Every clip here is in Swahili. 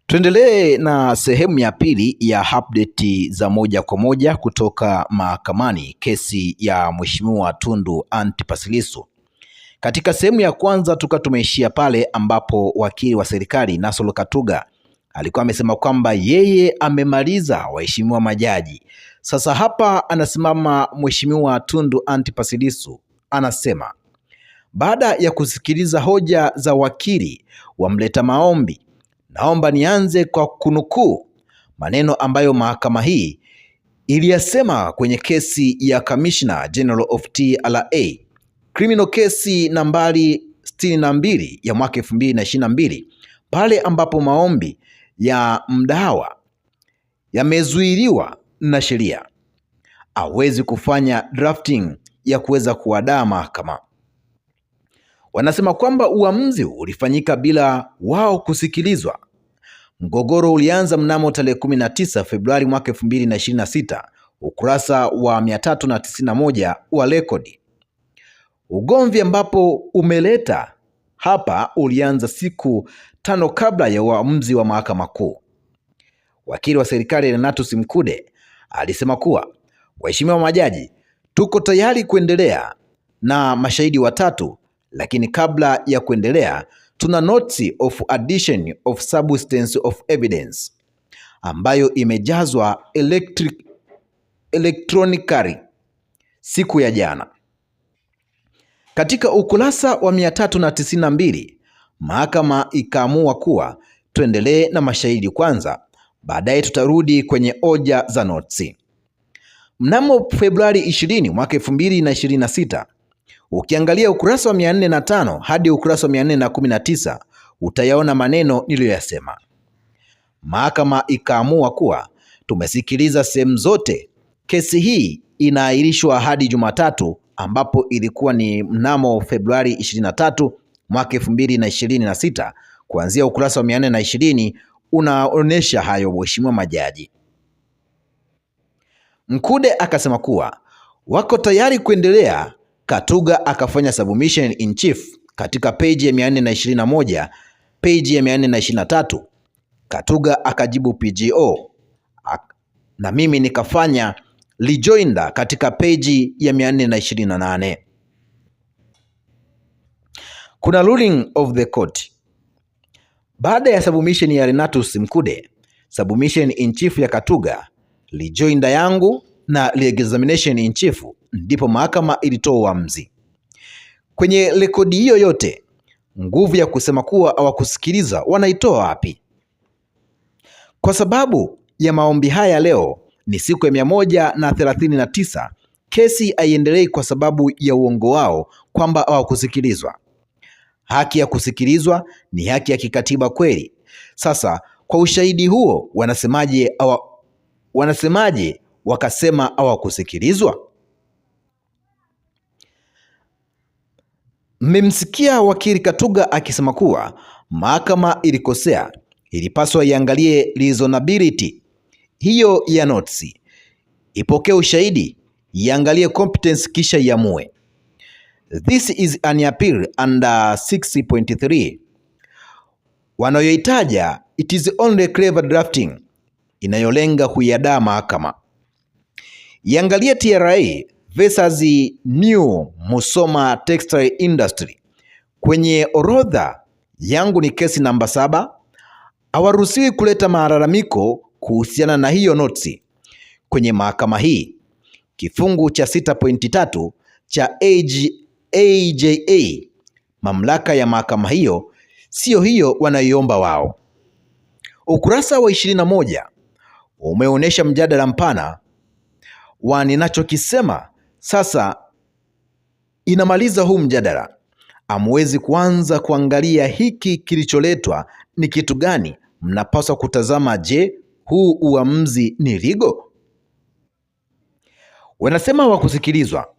Tuendelee na sehemu ya pili ya update za moja kwa moja kutoka mahakamani, kesi ya Mheshimiwa Tundu Antipas Lissu. Katika sehemu ya kwanza tumeishia pale ambapo wakili wa serikali Nasolo Katuga alikuwa amesema kwamba yeye amemaliza waheshimiwa majaji. Sasa hapa anasimama Mheshimiwa Tundu Antipas Lissu anasema, baada ya kusikiliza hoja za wakili wa mleta maombi, naomba nianze kwa kunukuu maneno ambayo mahakama hii iliyasema kwenye kesi ya Commissioner General of TRA criminal case nambari 62 ya mwaka 2022, pale ambapo maombi ya mdawa yamezuiliwa na sheria, hawezi kufanya drafting ya kuweza kuadaa mahakama. Wanasema kwamba uamuzi ulifanyika bila wao kusikilizwa. Mgogoro ulianza mnamo tarehe 19 Februari mwaka 2026, ukurasa wa 391 wa rekodi. Ugomvi ambapo umeleta hapa ulianza siku 5 kabla ya uamuzi wa mahakama kuu. Wakili wa serikali Renatus Mkude alisema kuwa, waheshimiwa majaji, tuko tayari kuendelea na mashahidi watatu, lakini kabla ya kuendelea tuna notice of addition of substance of evidence ambayo imejazwa electronically siku ya jana. Katika ukurasa wa 392 mahakama ikaamua kuwa tuendelee na mashahidi kwanza, baadaye tutarudi kwenye hoja za notice. Mnamo Februari 20 mwaka 2026, ukiangalia ukurasa wa 405 hadi ukurasa wa 419 utayaona maneno niliyoyasema. Mahakama ikaamua kuwa tumesikiliza sehemu zote, kesi hii inaahirishwa hadi Jumatatu, ambapo ilikuwa ni mnamo Februari 23 mwaka 2026. Kuanzia ukurasa wa 420 unaonesha hayo, mheshimiwa majaji. Mkude akasema kuwa wako tayari kuendelea. Katuga akafanya submission in chief katika peji ya 421, peji ya 423. Katuga akajibu PGO na mimi nikafanya rejoinder katika peji ya 428. Kuna ruling of the court. Baada ya submission ya Renatus Mkude, submission in chief ya Katuga, rejoinder yangu na re-examination in chief, ndipo mahakama ilitoa uamuzi. Kwenye rekodi hiyo yote, nguvu ya kusema kuwa hawakusikiliza wanaitoa wapi? Kwa sababu ya maombi haya leo ni siku ya 139, kesi haiendelei kwa sababu ya uongo wao kwamba hawakusikilizwa. Haki ya kusikilizwa ni haki ya kikatiba kweli. Sasa kwa ushahidi huo wanasemaje wakasema hawakusikilizwa? Mmemsikia wakili Katuga akisema kuwa mahakama ilikosea, ilipaswa iangalie reasonability hiyo ya notice, ipokee ushahidi, iangalie competence kisha iamue. This is an appeal under 6.3. Wanayoitaja it is only clever drafting inayolenga kuiadaa mahakama. Iangalie TRA versus New Musoma Textile Industry. Kwenye orodha yangu ni kesi namba 7. Hawaruhusiwi kuleta malalamiko kuhusiana na hiyo notice kwenye mahakama hii. Kifungu cha 6.3 cha AJA, mamlaka ya mahakama hiyo sio hiyo wanayoomba wao. Ukurasa wa 21 umeonyesha mjadala mpana wa ninachokisema. Sasa inamaliza huu mjadala. Hamwezi kuanza kuangalia hiki kilicholetwa ni kitu gani. Mnapaswa kutazama, je, huu uamuzi ni legal? Wanasema hawakusikilizwa.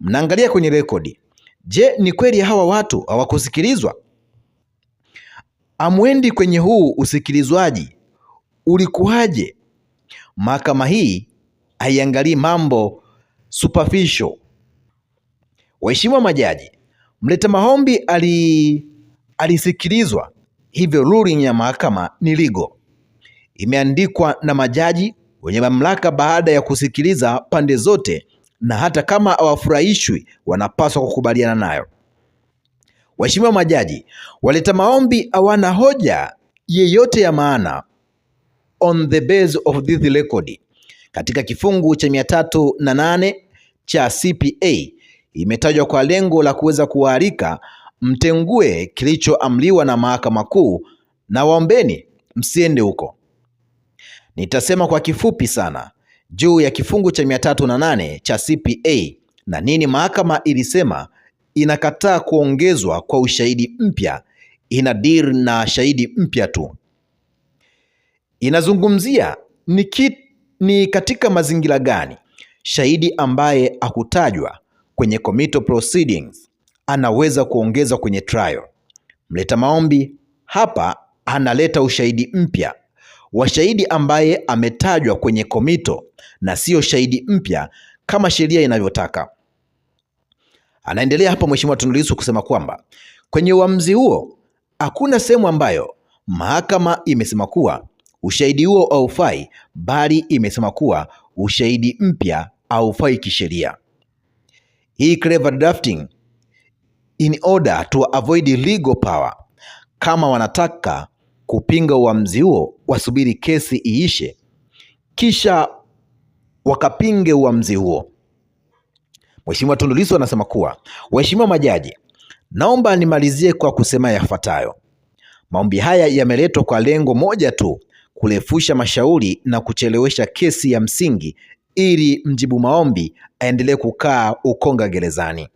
Mnaangalia kwenye rekodi. Je, ni kweli hawa watu hawakusikilizwa? Amwendi kwenye huu usikilizwaji ulikuwaje? Mahakama hii haiangalii mambo superficial. Waheshimiwa majaji, mleta maombi alisikilizwa, hivyo ruling ya mahakama ni legal. imeandikwa na majaji wenye mamlaka baada ya kusikiliza pande zote, na hata kama hawafurahishwi wanapaswa kukubaliana nayo. Waheshimiwa majaji, waleta maombi hawana hoja yeyote ya maana on the base of this record. Katika kifungu cha 308 cha CPA imetajwa kwa lengo la kuweza kuwaalika mtengue kilichoamliwa na Mahakama Kuu, na waombeni msiende huko. Nitasema kwa kifupi sana juu ya kifungu cha 308 cha CPA na nini mahakama ilisema. Inakataa kuongezwa kwa ushahidi mpya, inadir na shahidi mpya tu. Inazungumzia ni katika mazingira gani shahidi ambaye hakutajwa kwenye committal proceedings anaweza kuongezwa kwenye trial. Mleta maombi hapa analeta ushahidi mpya wa shahidi ambaye ametajwa kwenye committal na sio shahidi mpya kama sheria inavyotaka. Anaendelea hapa Mheshimiwa Tundu Lissu kusema kwamba kwenye uamuzi huo hakuna sehemu ambayo mahakama imesema kuwa ushahidi huo haufai, bali imesema kuwa ushahidi mpya haufai kisheria. Hii clever drafting in order to avoid legal power. Kama wanataka kupinga uamuzi huo, wasubiri kesi iishe kisha wakapinge uamuzi huo. Mheshimiwa Tundu Lissu anasema kuwa, waheshimiwa majaji, naomba nimalizie kwa kusema yafuatayo. Maombi haya yameletwa kwa lengo moja tu, kurefusha mashauri na kuchelewesha kesi ya msingi ili mjibu maombi aendelee kukaa Ukonga gerezani.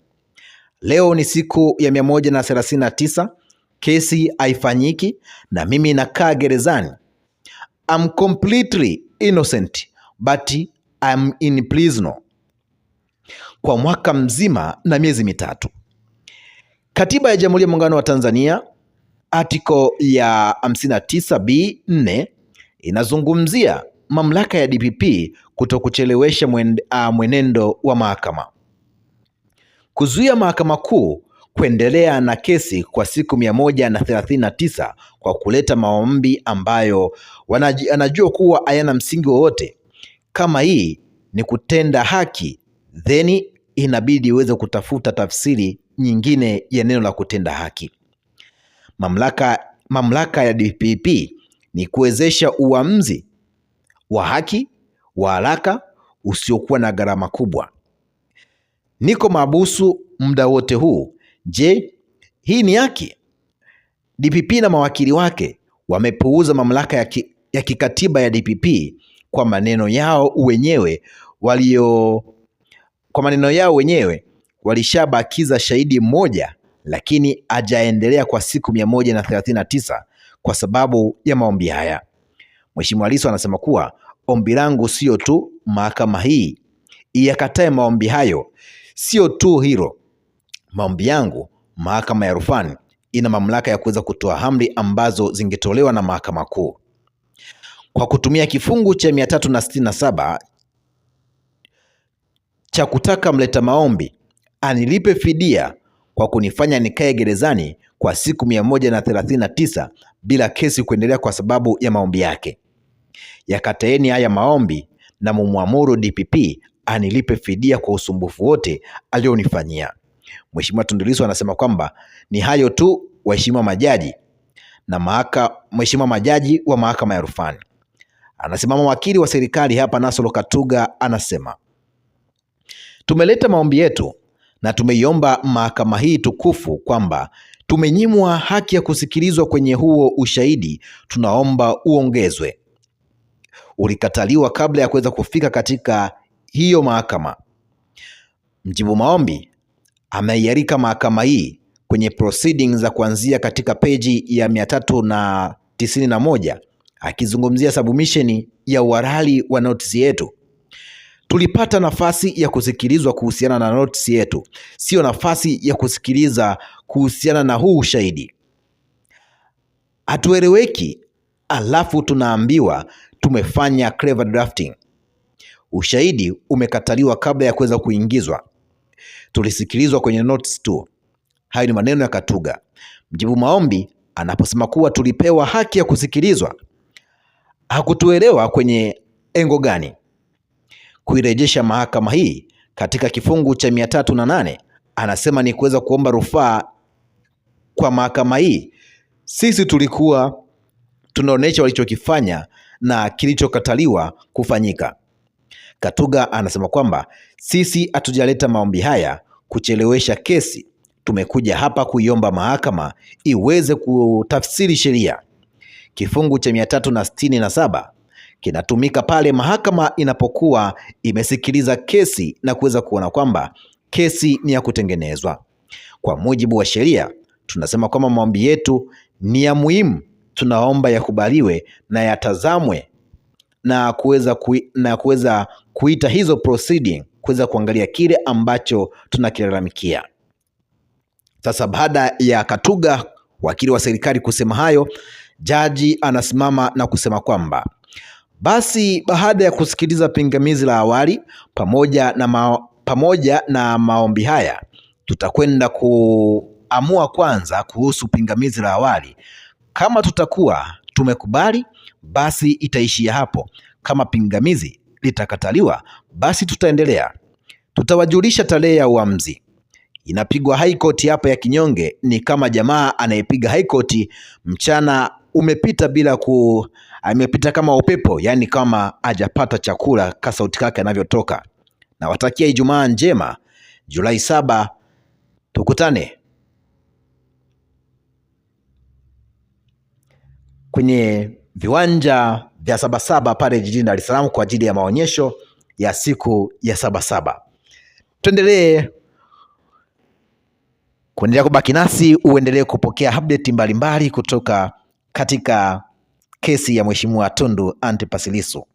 Leo ni siku ya 139, kesi haifanyiki na mimi nakaa gerezani. I'm completely innocent but I'm in prison kwa mwaka mzima na miezi mitatu. Katiba ya Jamhuri ya Muungano wa Tanzania article ya 59B4 inazungumzia mamlaka ya DPP kutokuchelewesha mwenendo wa mahakama, kuzuia Mahakama Kuu kuendelea na kesi kwa siku 139 kwa kuleta maombi ambayo wanajua kuwa hayana msingi wowote. Kama hii ni kutenda haki, then inabidi iweze kutafuta tafsiri nyingine ya neno la kutenda haki. Mamlaka ya DPP ni kuwezesha uamuzi wa haki wa haraka usiokuwa na gharama kubwa. Niko mahabusu muda wote huu. Je, hii ni haki? DPP na mawakili wake wamepuuza mamlaka ya kikatiba ya DPP kwa maneno yao wenyewe walishabakiza shahidi mmoja, lakini hajaendelea kwa siku 139 kwa sababu ya maombi haya. Mheshimiwa Lissu anasema kuwa ombi langu sio tu mahakama hii iyakatae maombi hayo, sio tu hilo. Maombi yangu mahakama ya rufani ina mamlaka ya kuweza kutoa amri ambazo zingetolewa na Mahakama Kuu. Kwa kutumia kifungu cha 367 cha kutaka mleta maombi anilipe fidia kwa kunifanya nikae gerezani kwa siku 139 bila kesi kuendelea kwa sababu ya maombi yake. Yakataeni haya maombi na mumwamuru DPP anilipe fidia kwa usumbufu wote alionifanyia. Mheshimiwa Tundu Lissu anasema kwamba ni hayo tu, waheshimiwa majaji Mheshimiwa majaji wa mahakama ya rufani. Anasimama wakili wa serikali hapa Nasolo Katuga anasema, tumeleta maombi yetu na tumeiomba mahakama hii tukufu kwamba tumenyimwa haki ya kusikilizwa kwenye huo ushahidi, tunaomba uongezwe. Ulikataliwa kabla ya kuweza kufika katika hiyo mahakama. Mjibu maombi ameiarika mahakama hii kwenye proceedings za kuanzia katika peji ya 391 akizungumzia submission ya uhalali wa notisi yetu. Tulipata nafasi ya kusikilizwa kuhusiana na notisi yetu, sio nafasi ya kusikiliza kuhusiana na huu ushahidi. Hatueleweki, alafu tunaambiwa tumefanya clever drafting. Ushahidi umekataliwa kabla ya kuweza kuingizwa. Tulisikilizwa kwenye notice tu. Hayo ni maneno ya Katuga. Mjibu maombi anaposema kuwa tulipewa haki ya kusikilizwa, hakutuelewa kwenye engo gani kuirejesha mahakama hii katika kifungu cha 308. Anasema ni kuweza kuomba rufaa kwa mahakama hii. Sisi tulikuwa tunaonesha walichokifanya na kilichokataliwa kufanyika. Katuga anasema kwamba sisi hatujaleta maombi haya kuchelewesha kesi, tumekuja hapa kuiomba mahakama iweze kutafsiri sheria. Kifungu cha 367 kinatumika pale mahakama inapokuwa imesikiliza kesi na kuweza kuona kwamba kesi ni ya kutengenezwa. Kwa mujibu wa sheria, tunasema kwamba maombi yetu ni ya muhimu, tunaomba yakubaliwe na yatazamwe na kuweza kuita hizo proceeding kuweza kuangalia kile ambacho tunakilalamikia. Sasa baada ya Katuga, wakili wa serikali, kusema hayo, jaji anasimama na kusema kwamba basi baada ya kusikiliza pingamizi la awali pamoja na maombi haya, tutakwenda kuamua kwanza kuhusu pingamizi la awali. Kama tutakuwa tumekubali, basi itaishia hapo. Kama pingamizi litakataliwa, basi tutaendelea. Tutawajulisha tarehe ya uamuzi. Inapigwa high court hapa ya kinyonge, ni kama jamaa anayepiga high court mchana umepita amepita kama upepo, yani kama hajapata chakula, kasauti kake anavyotoka. Na watakia Ijumaa njema, Julai 7, tukutane kwenye viwanja vya Sabasaba pale jijini Dar es Salaam kwa ajili ya maonyesho ya siku ya Sabasaba. Tuendelee kuendelea kubaki nasi, uendelee kupokea update mbalimbali kutoka katika kesi ya Mheshimiwa Tundu Antipas Lissu.